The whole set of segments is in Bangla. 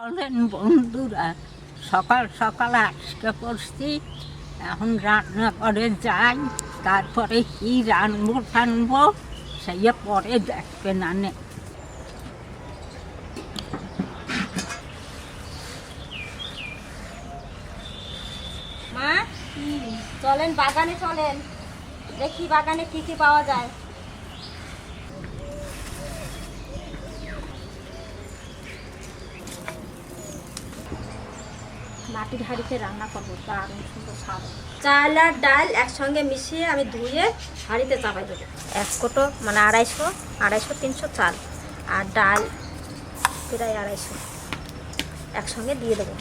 চলেন বন্ধুরা, সকাল সকাল আজকে পড়ছি, এখন রান্না করে যাই, তারপরে কি রানবো টানবো সেই পরে দেখবেন। আনে মা চলেন বাগানে, চলেন দেখি বাগানে কি কি পাওয়া যায়। মাটির হাঁড়িতে রান্না করবো, দারুণ সুন্দর স্বাদ। চাল আর ডাল একসঙ্গে মিশিয়ে আমি ধুয়ে হাঁড়িতে চাপাই দেবো। 1 কোটো মানে 250 300 চাল আর ডাল প্রায় 250 একসঙ্গে দিয়ে দেবো।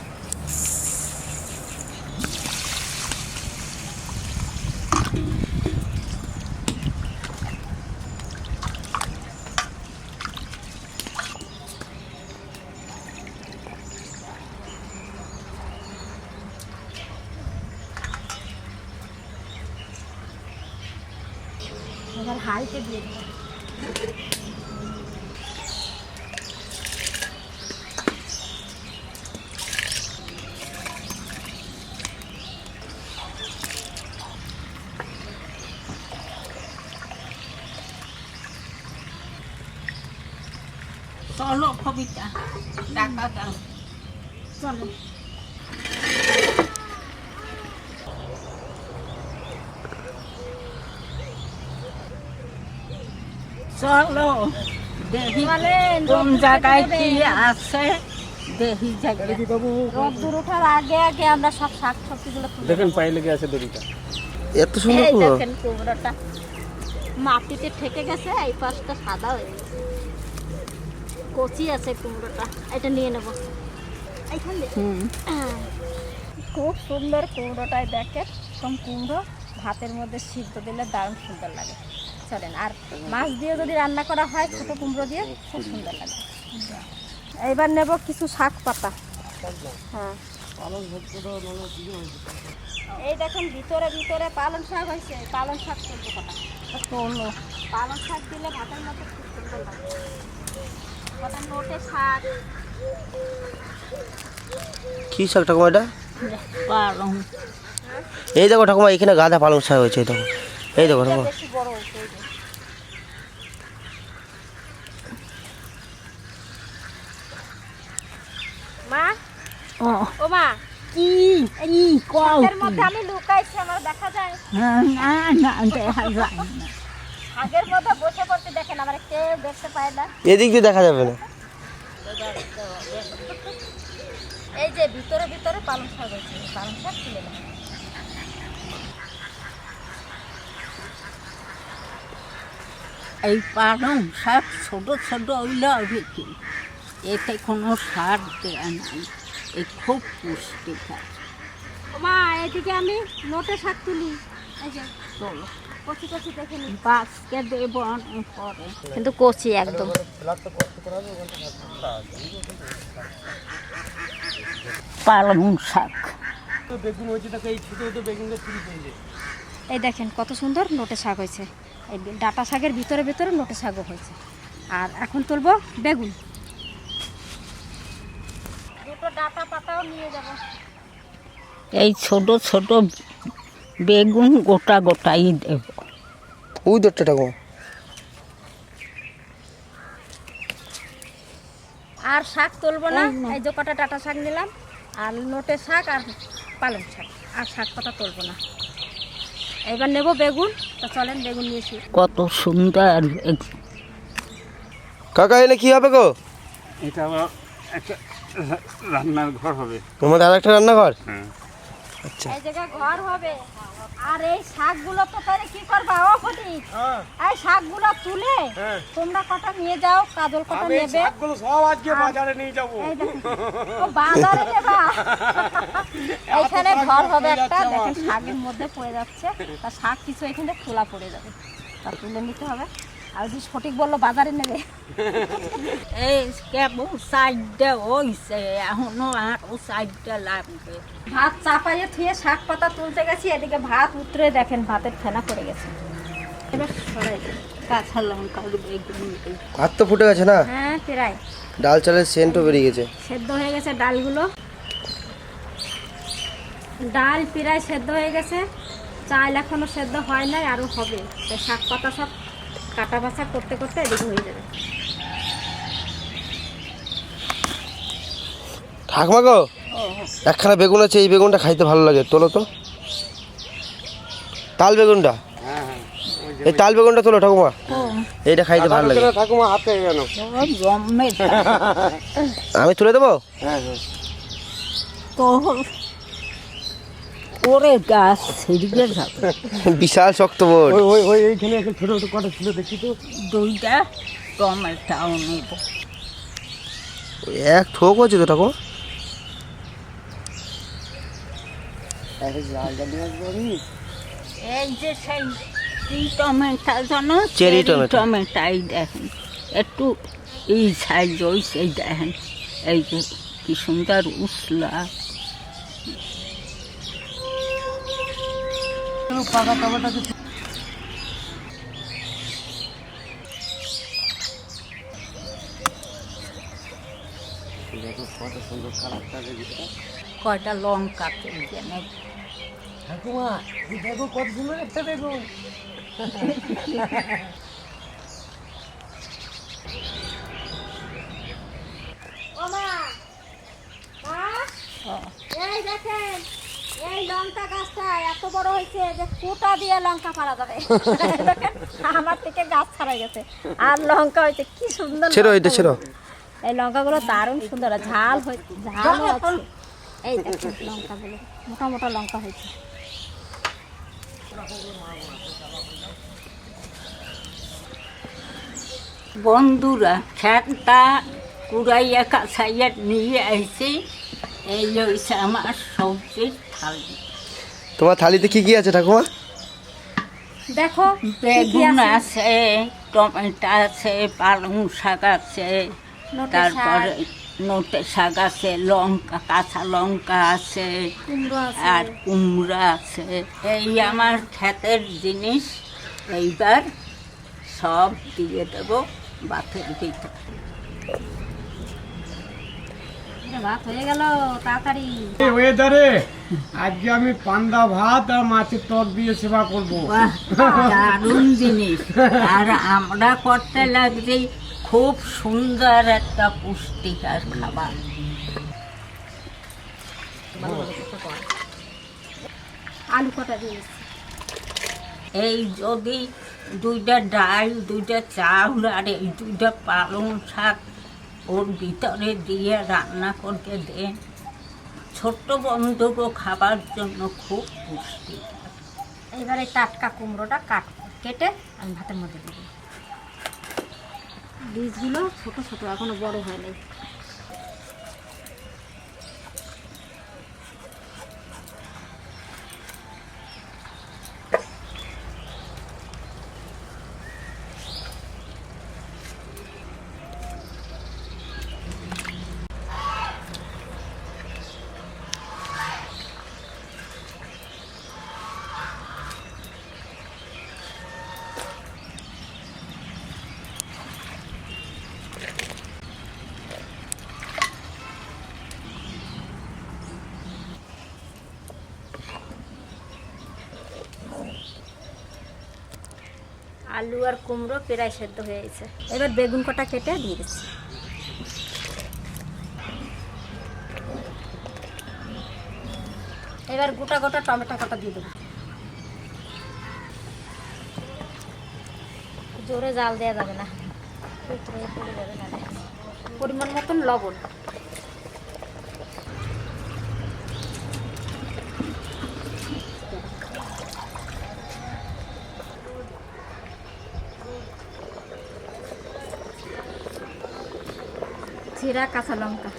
এবার হাঁড়িতে দিয়ে দেবো। চলো কবিতা টাকা দাও, চলো চলো দেখি কোন জায়গায় কি আছে, দেখি জায়গায়। রোদ্দুর ওঠার আগে আগে আমরা সব শাক সবজিগুলো দেখেন পায়ে লেগে আছে দড়িটা, এত সুন্দর এই কুমড়ো। দেখেন কুমড়োটা মাটিতে ঠেকে গেছে, এই পাশটা সাদা হয়ে গেছে, কচি আছে কুমড়োটা। এটা নিয়ে নেব এইখান দিয়ে। খুব সুন্দর কুমড়োটাই দেখেন, কম কুমড়ো ভাতের মধ্যে সিদ্ধ দিলে দারুণ সুন্দর লাগে। চলেন, আর মাছ দিয়ে যদি রান্না করা হয় ছোট কুমড়ো দিয়ে খুব সুন্দর লাগে। এইবার নেব কিছু শাক পাতা। হ্যাঁ এই দেখেন ভিতরে ভিতরে পালং শাক হয়েছে, পালং শাক তুলবো কটা। তোলো, পালং শাক দিলে ভাতের মধ্যে খুব সুন্দর লাগে। কটা নোটে শাক। কি শাক ঠাকুমা এটা? পালং এই দেখো ঠাকুমা, এখানে গাঁদা পালং শাক হয়েছে। এই দেখো, এই দেখো ঠাকুমা। বেশি বড় হয়েছে এই যে। মা, ও মা, কি কি শাকের মধ্যে আমি লুকাইছি, আমার দেখা যায়? না না দেখা যায় না। শাকের মধ্যে বসে পড়তে দেখেন, আমার কেউ দেখতে পায় না। এদিক দিয়ে দেখা যাবে না। এই যে ভিতরে ভিতরে পালং শাক হয়েছে, পালং শাক তুলে নেব। এই পালং শাক ছোট ছোট হইলে হবে কি, এতে কোনো সার দেয়া নাই, এ খুব পুষ্টিকর। ও মা, এদিকে আমি নোটে শাক তুলি। এই যে চলো কচি কচি দেখে নি, বাসকে দেবো অনেক পরে। কিন্তু কচি একদম। পালং শাক বেগুন হয়েছে, তাকে এই ছোট ছোট বেগুনটা চুরি করে যায়। এই দেখেন কত সুন্দর নোটে শাক হয়েছে। এই ডাটা শাকের ভিতরে ভিতরে নোটে শাকও হয়েছে। আর এখন তুলবো বেগুন, দুটো ডাটা পাতাও নিয়ে যাব। এই ছোট ছোট বেগুন গোটা গোটাই দেব। ওই দরটা ঠাকুমা। আর শাক তুলবো না, এই না। এই যে কটা ডাটা শাক নিলাম, আর নোটে শাক আর পালং শাক, আর শাক পাতা তুলবো না। এবার নেব বেগুন। তো চলেন বেগুন নিয়েছি। কত সুন্দর বেগুন। কাকা এলে কি হবে গো? এটা আবার একটা রান্নার ঘর হবে। তোমাদের আর একটা রান্নাঘর? হ্যাঁ, আচ্ছা। এই জায়গায় ঘর হবে। আর এই শাকগুলো তো তাহলে কি করবা? ও ফটিক, এই শাকগুলো তুলে তোমরা কটা নিয়ে যাও, কাজল কটা নেবে। শাকগুলো সব আজকে বাজারে নিয়ে যাব। এই দেখেন, ও বাজারে নেবা। এখানে ঘর হবে একটা, দেখেন শাকের মধ্যে পড়ে যাচ্ছে, তা শাক কিছু এখানে খোলা পড়ে যাবে, তা তুলে নিতে হবে। আর যদি সঠিক বললো বাজারে নেবে। এই কেবল সাইডটা হইছে, এখনো আরো সাইডটা লাগবে। ভাত চাপাইয়ে থুয়ে শাক পাতা তুলতে গেছি, এদিকে ভাত উতরে দেখেন ভাতের ফেনা পড়ে গেছে। এবার সরাই দিই। কাঁচা লঙ্কা বেগুন দিই। ভাত তো ফুটে গেছে না? হ্যাঁ প্রায় ডাল চালের সেন্টও বেরিয়ে গেছে। সেদ্ধ হয়ে গেছে ডালগুলো, ডাল প্রায় সেদ্ধ হয়ে গেছে, চাল এখনো সেদ্ধ হয় নাই, আরও হবে। তো শাক পাতা সব কাটা বাছা করতে করতে এদিকে হয়ে যাবে। ঠাকুমা গো, একখানা বেগুন আছে, এই বেগুনটা খাইতে ভালো লাগে, তোলো তো। তাল বেগুনটা, হ্যাঁ হ্যাঁ এই তাল বেগুনটা তোলো ঠাকুমা, এইটা খাইতে ভালো লাগে। ঠাকুমা হাতে গেল। আমি তুলে দেবো? হ্যাঁ হ্যাঁ তো ওরে গাছ ছিঁড়বে যাবে। বিশাল শক্ত বোর্ড। ওই ওই ওই এইখানে একটা ছোট ছোট কটা ছিল দেখি তো। 2টা টমেটোও নেব। এক ঠোক হচ্ছে তো ঠাকুমা। এই যে সেই টমেটো জানো, চেরি টমেটো। টমেটোই দেখেন একটু এই সাইজ ওই সেই দেখেন, এই যে কি সুন্দর উসলা। পাকা টমেটো দেখো কত সুন্দর কালারটা দেখো। কয়টা লঙ্কা তুলবে নেব। ঠাকুমা এই দেখো কত সুন্দর একটা বেগুন। ও মা, এই দেখেন, এই লঙ্কা গাছটা এত বড় হয়েছে যে কুটা দিয়ে লঙ্কা পাড়া যাবে। দেখেন, আমার থেকে গাছ ছাড়াই গেছে, আর লঙ্কা হয়েছে কি সুন্দর। ছেড়ো, লঙ্কা এটা ছেড়ো। এই লঙ্কাগুলো দারুণ সুন্দর, আর ঝাল হয়েছে, ঝালও আছে। এই দেখেন লঙ্কাগুলো মোটা মোটা লঙ্কা হয়েছে। বন্ধুরা খেতটা কুড়াইয়া কাছাইয়া নিয়ে আইছি, এই হয়েছে আমার সবজির থালি। তোমার থালিতে কি কি আছে ঠাকুমা? দেখো বেগুন আছে, টমেটো আছে, পালং শাক আছে, তারপরে নোটে শাক আছে, লঙ্কা কাঁচা লঙ্কা আছে, কুমড়ো আছে, আর কুমড়া আছে। এই আমার ক্ষেতের জিনিস এইবার সব দিয়ে দেবো ভাতের ভিতর। ভাত হয়ে গেল তাড়াতাড়ি। এই ওয়েদারে আজকে আমি পান্তা ভাত আর মাছের টক দিয়ে সেবা করব। বাহ, দারুণ জিনিস। আর আমরা করতে লাগছি খুব সুন্দর একটা পুষ্টিকর খাবার। আলু কটা দিয়েছি। এই যদি 2টা ডাল, 2টা চাউল আর এই 2টা পালং শাক ওর ভিতরে দিয়ে রান্না করতে দেন, ছোট্ট বন্ধুকে খাবার জন্য খুব পুষ্টি। এবারে টাটকা কুমড়োটা কেটে আমি ভাতের মধ্যে দেব। বীজগুলো ছোট ছোট, এখনো বড় হয়নি। আলু আর কুমড়ো প্রায় সেদ্ধ হয়ে গেছে। এবার বেগুন কটা কেটে দিয়ে দিচ্ছি। এবার গোটা গোটা টমেটো কটা দিয়ে দেবো। জোরে জাল দেওয়া যাবে না, পড়ে যাবে না। পরিমাণ মতন লবণ, জিরা, কাঁচা লঙ্কা।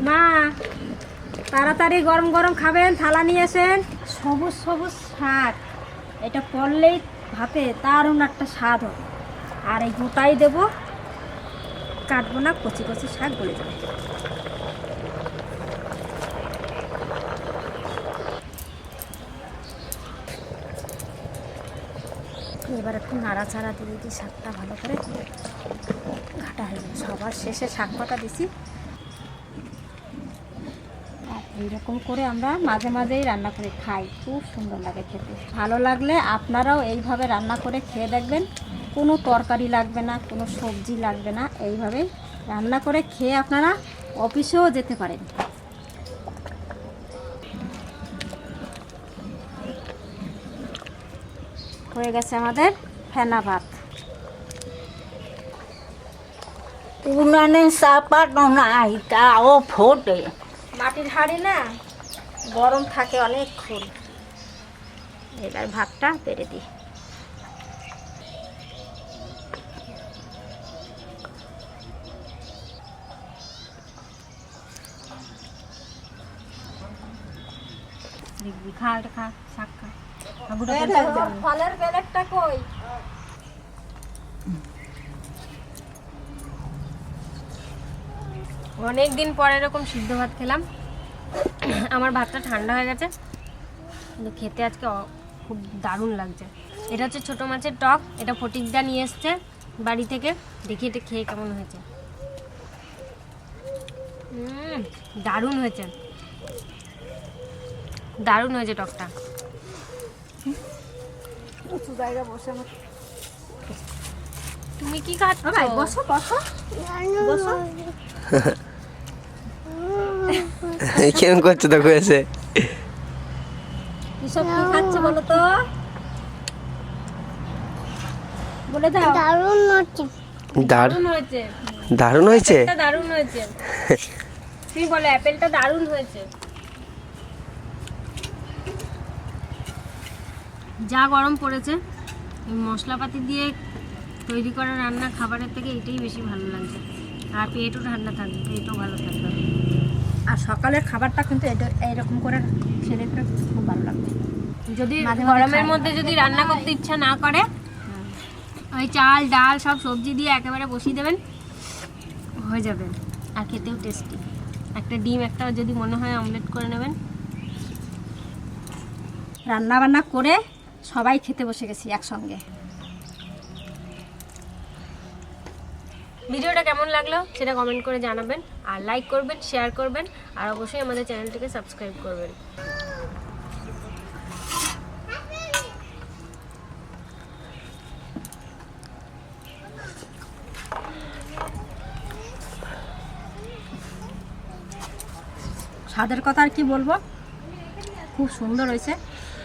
মা তাড়াতাড়ি গরম গরম খাবেন, থালা নিয়ে আসেন। সবুজ সবুজ শাক, এটা পড়লেই ভাতে দারুণ একটা স্বাদ হবে। আর এই গোটাই দেবো, কাটবো না, কচি কচি শাক গলে যাবে। এবার একটু নাড়াচাড়া দিয়ে দিই, শাকটা ভালো করে ঘাটা হয়ে যাবে। সবার শেষে শাক পাতা দিছি। আর এইরকম করে আমরা মাঝে মাঝেই রান্না করে খাই, খুব সুন্দর লাগে খেতে। ভালো লাগলে আপনারাও এইভাবে রান্না করে খেয়ে দেখবেন। কোনো তরকারি লাগবে না, কোনো সবজি লাগবে না, এইভাবে রান্না করে খেয়ে আপনারা অফিসেও যেতে পারেন। হয়ে গেছে আমাদের ফেনা ভাত। উনানে চাপানো নাই, তাও ফোটে। মাটির হাঁড়ি না, গরম থাকে অনেকক্ষণ। এবার ভাতটা বেড়ে দিই। দেখবি খা, এটা খা, শাক খা। ফলের প্লেটটা কই? অনেক দিন পরে এরকম সিদ্ধ ভাত খেলাম। আমার ভাতটা ঠান্ডা হয়ে গেছে, কিন্তু খেতে আজকে খুব দারুণ লাগছে। এটা হচ্ছে ছোটো মাছের টক, এটা ফটিকদা নিয়ে এসছে বাড়ি থেকে। দেখি এটা খেয়ে কেমন হয়েছে। দারুণ হয়েছে, দারুণ হয়েছে টকটা। তুমি কি খাচ্ছ? বসো বসো বসো। কেমন করছো দেখো এসে? এসব কি খাচ্ছে বলো তো? বলে দাও। দারুণ হয়েছে, দারুণ হয়েছে। এটা দারুণ হয়েছে। তুমি বলো অ্যাপেলটা দারুণ হয়েছে। যা গরম পড়েছে, এই মশলাপাতি দিয়ে তৈরি করা রান্না খাবারের থেকে এটাই বেশি ভালো লাগছে। আর পেটও ঠান্ডা থাকবে, পেটও ভালো থাকবে। আর সকালের খাবারটা কিন্তু এইরকম করে খেলে পরে খুব ভালো লাগবে। যদি মাঝে মাঝে গরমের খাই। মধ্যে যদি রান্না করতে ইচ্ছা না করে, ওই চাল ডাল সব সবজি দিয়ে একেবারে বসিয়ে দেবেন, হয়ে যাবে। আর খেতেও টেস্টি। একটা ডিম একটা যদি মনে হয় অমলেট করে নেবেন। রান্না বান্না করে সবাই খেতে বসে গেছি একসঙ্গে। ভিডিওটা কেমন লাগলো সেটা কমেন্ট করে জানাবেন, আর লাইক করবেন, শেয়ার করবেন, আর অবশ্যই আমাদের চ্যানেলটিকে সাবস্ক্রাইব করবেন। স্বাদের কথা আর কি বলবো, খুব সুন্দর হয়েছে।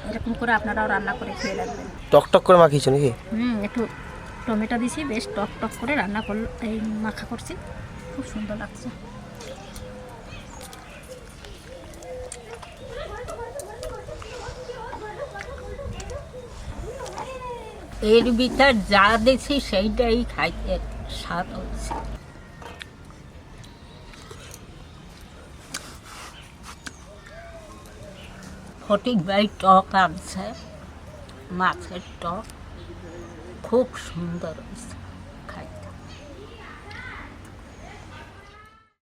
এরকম করে আপনারাও রান্না করে খেয়ে রাখবেন। টক টক করে মাখিয়েছো নাকি? একটু টমেটো দিছি, বেশ টক টক করে রান্না করলো, এই মাখা করছি, খুব সুন্দর লাগছে। এর ভিতর যা দেখছি সেইটাই খাইতে স্বাদ হচ্ছে। ফটিক ভাই টক আনছে, মাছের টক খুব সুন্দর হয়েছে।